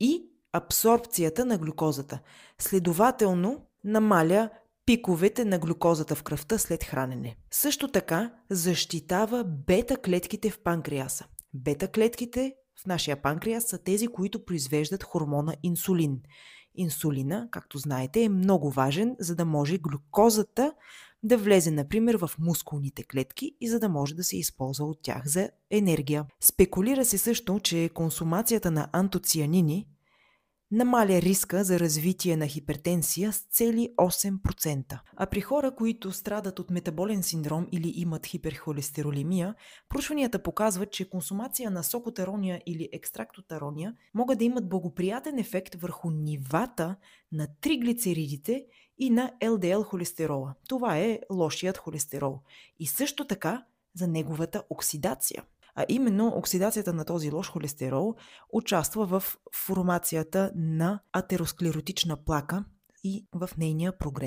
и абсорбцията на глюкозата. Следователно, намаля пиковете на глюкозата в кръвта след хранене. Също така защитава бета-клетките в панкреаса. Бета-клетките в нашия панкреас са тези, които произвеждат хормона инсулин. Инсулина, както знаете, е много важен, за да може глюкозата да влезе, например, в мускулните клетки и за да може да се използва от тях за енергия. Спекулира се също, че консумацията на антоцианини намаля риска за развитие на хипертенсия с цели 8%. А при хора, които страдат от метаболен синдром или имат хиперхолестеролемия, проучванията показват, че консумация на сок от арония или екстракт от арония могат да имат благоприятен ефект върху нивата на триглицеридите и на ЛДЛ холестерола. Това е лошият холестерол. И също така за неговата оксидация. А именно оксидацията на този лош холестерол участва в формацията на атеросклеротична плака и в нейния прогрес.